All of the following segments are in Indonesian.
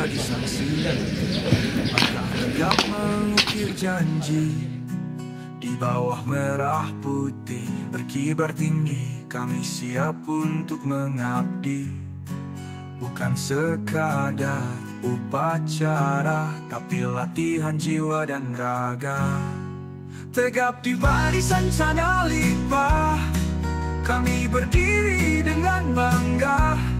menjadi saksi, maka tegap mengukir janji. Di bawah merah putih berkibar tinggi, kami siap untuk mengabdi. Bukan sekadar upacara, tapi latihan jiwa dan raga. Tegap di barisan Cana Lipa, kami berdiri dengan bangga.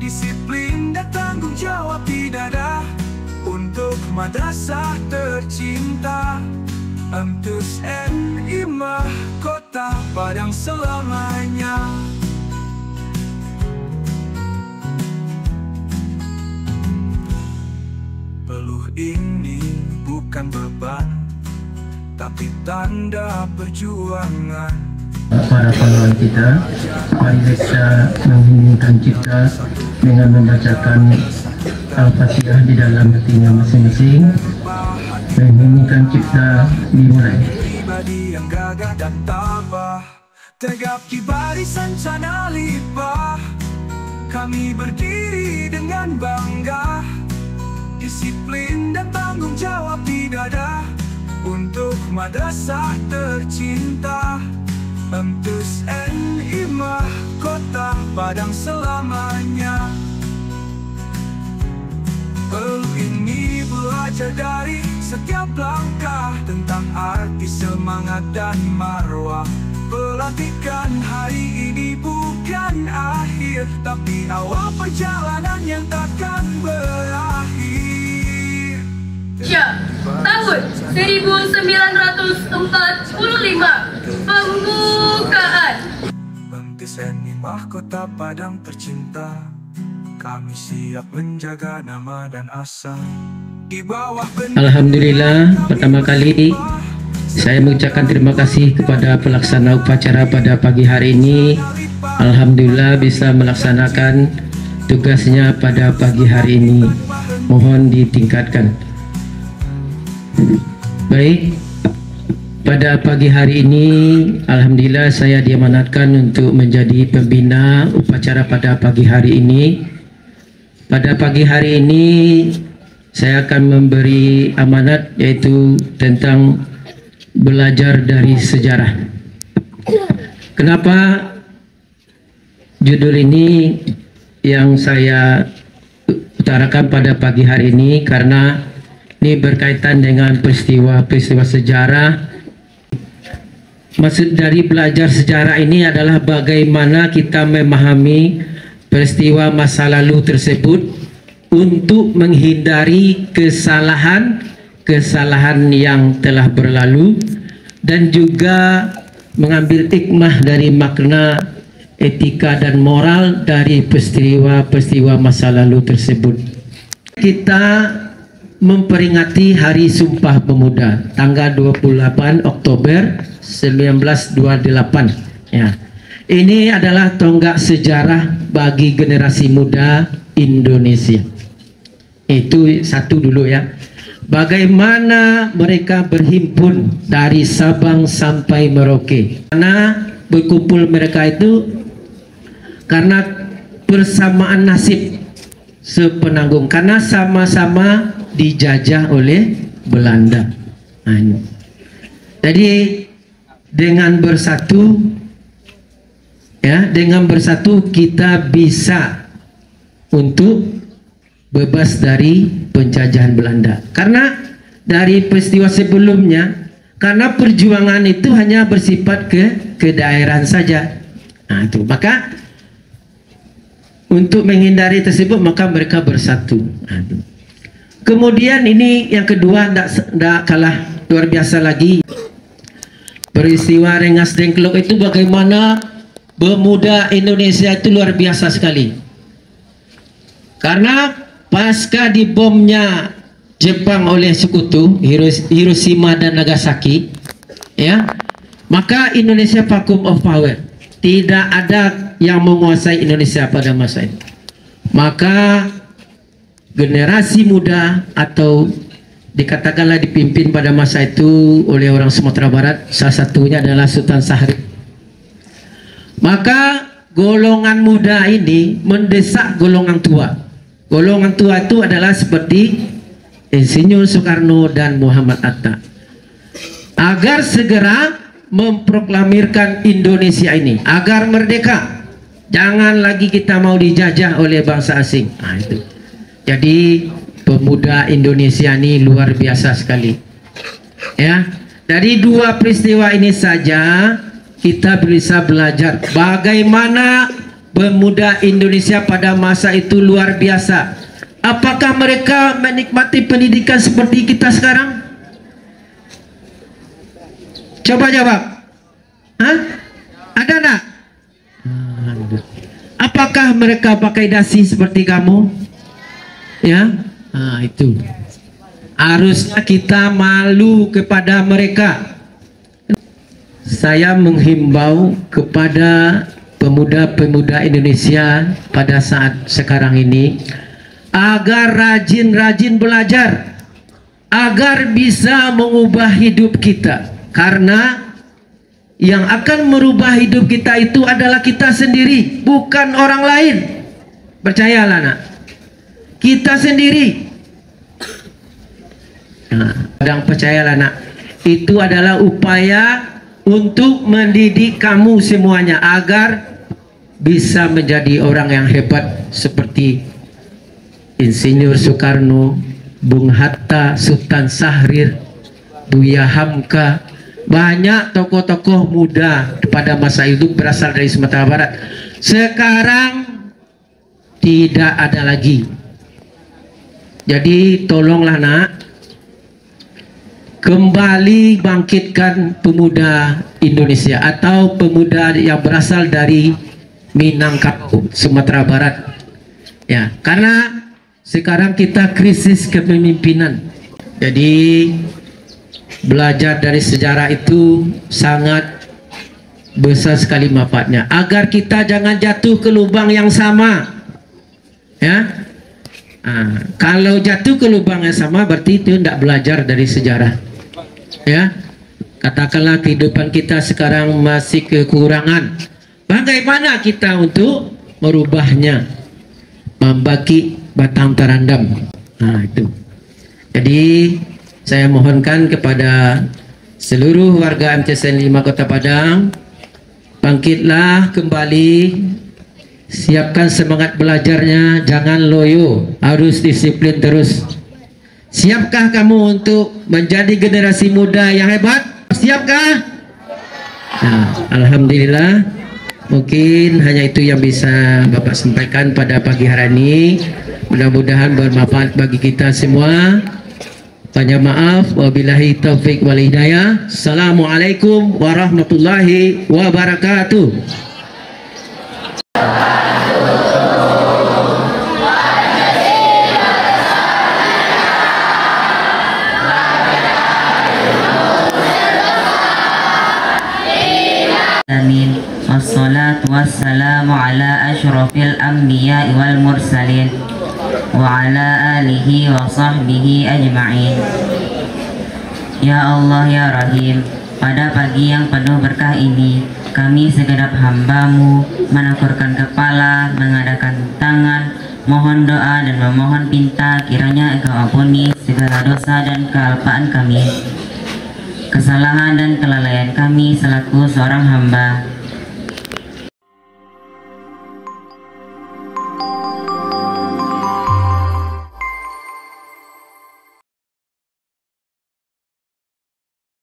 Disiplin dan tanggung jawab di dada, untuk madrasah tercinta. Emtus NI Mahkota Padang selamanya. Peluh ini bukan beban, tapi tanda perjuangan. Para pahlawan kita, mari kita mengheningkan cipta dengan membacakan Al-Fatihah di dalam hatinya masing-masing. Mengheningkan cipta dimulai. Pribadi yang gagah dan tabah, tegap di barisan Cana Lipa, kami berdiri dengan bangga. Disiplin dan tanggung jawab di dada, untuk madrasah tercinta. Emtus NI Mahkota Padang selamanya. Peluh ini belajar dari setiap langkah, tentang arti semangat dan marwah. Pelantikan hari ini bukan akhir, tapi awal perjalanan yang takkan berakhir. Ya, tahun 1945 pembukaan. Emtus NI Mahkota Padang tercinta, kami siap menjaga nama dan asa. Di bawah Alhamdulillah, pertama kali saya mengucapkan terima kasih kepada pelaksana upacara pada pagi hari ini. Alhamdulillah bisa melaksanakan tugasnya pada pagi hari ini. Mohon ditingkatkan. Baik, pada pagi hari ini alhamdulillah saya diamanatkan untuk menjadi pembina upacara pada pagi hari ini. Pada pagi hari ini saya akan memberi amanat, yaitu tentang belajar dari sejarah. Kenapa judul ini yang saya utarakan pada pagi hari ini? Karena ini berkaitan dengan peristiwa-peristiwa sejarah. Maksud dari belajar sejarah ini adalah bagaimana kita memahami peristiwa masa lalu tersebut untuk menghindari kesalahan yang telah berlalu, dan juga mengambil hikmah dari makna etika dan moral dari peristiwa-peristiwa masa lalu tersebut. Kita memperingati Hari Sumpah Pemuda tanggal 28 Oktober 1928 ya. Ini adalah tonggak sejarah bagi generasi muda Indonesia. Itu satu dulu ya. Bagaimana mereka berhimpun dari Sabang sampai Merauke. Karena berkumpul mereka itu karena persamaan nasib sepenanggung, karena sama-sama dijajah oleh Belanda. Jadi dengan bersatu ya, dengan bersatu kita bisa untuk bebas dari penjajahan Belanda. Karena dari peristiwa sebelumnya, karena perjuangan itu hanya bersifat ke daerah saja. Nah, itu maka untuk menghindari tersebut maka mereka bersatu. Kemudian ini yang kedua, tidak kalah luar biasa lagi, peristiwa Rengas Dengklok itu bagaimana pemuda Indonesia itu luar biasa sekali. Karena pasca dibomnya Jepang oleh sekutu Hiroshima dan Nagasaki, ya, maka Indonesia vacuum of power, tidak ada yang menguasai Indonesia pada masa itu. Maka generasi muda atau dikatakanlah dipimpin pada masa itu oleh orang Sumatera Barat, salah satunya adalah Sultan Syahrir. Maka golongan muda ini mendesak golongan tua Golongan tua itu adalah seperti Insinyur Soekarno dan Muhammad Hatta. Agar segera memproklamirkan Indonesia ini agar merdeka, jangan lagi kita mau dijajah oleh bangsa asing. Nah, itu. Jadi pemuda Indonesia ini luar biasa sekali. Ya, dari dua peristiwa ini saja kita bisa belajar bagaimana pemuda Indonesia pada masa itu luar biasa. Apakah mereka menikmati pendidikan seperti kita sekarang? Coba jawab. Hah? Ada enggak? Apakah mereka pakai dasi seperti kamu? Ya, nah, itu. Harusnya kita malu kepada mereka. Saya menghimbau kepada pemuda-pemuda Indonesia pada saat sekarang ini agar rajin-rajin belajar, agar bisa mengubah hidup kita. Karena yang akan merubah hidup kita itu adalah kita sendiri, bukan orang lain. Percayalah nak, kita sendiri. Nah, kadang percayalah nak, itu adalah upaya untuk mendidik kamu semuanya agar bisa menjadi orang yang hebat seperti Insinyur Soekarno, Bung Hatta, Sultan Syahrir, Buya Hamka. Banyak tokoh-tokoh muda pada masa itu berasal dari Sumatera Barat. Sekarang tidak ada lagi. Jadi tolonglah nak, kembali bangkitkan pemuda Indonesia atau pemuda yang berasal dari Minangkabau, Sumatera Barat. Ya, karena sekarang kita krisis kepemimpinan. Jadi belajar dari sejarah itu sangat besar sekali manfaatnya agar kita jangan jatuh ke lubang yang sama. Ya, kalau jatuh ke lubang yang sama berarti itu tidak belajar dari sejarah. Ya, katakanlah kehidupan kita sekarang masih kekurangan, bagaimana kita untuk merubahnya, membagi batang terandam. Nah, itu. Jadi saya mohonkan kepada seluruh warga MTSN 5 Kota Padang, bangkitlah kembali, siapkan semangat belajarnya, jangan loyo, harus disiplin terus. Siapkah kamu untuk menjadi generasi muda yang hebat? Siapkah? Nah, alhamdulillah, mungkin hanya itu yang bisa Bapak sampaikan pada pagi hari ini. Mudah-mudahan bermanfaat bagi kita semua. Banyak maaf, wabillahi taufik wal hidayah. Assalamualaikum warahmatullahi wabarakatuh. Amin. Wassalatu wassalamu ala asyrafil anbiya wal mursalin wa ala alihi wa sahbihi ajma'in. Ya Allah ya Rahim, pada pagi yang penuh berkah ini kami segenap hamba-Mu menakurkan kepala, mengadakan tangan, mohon doa dan memohon pinta kiranya Engkau ampuni segala dosa dan kealpaan kami, kesalahan dan kelalaian kami selaku seorang hamba.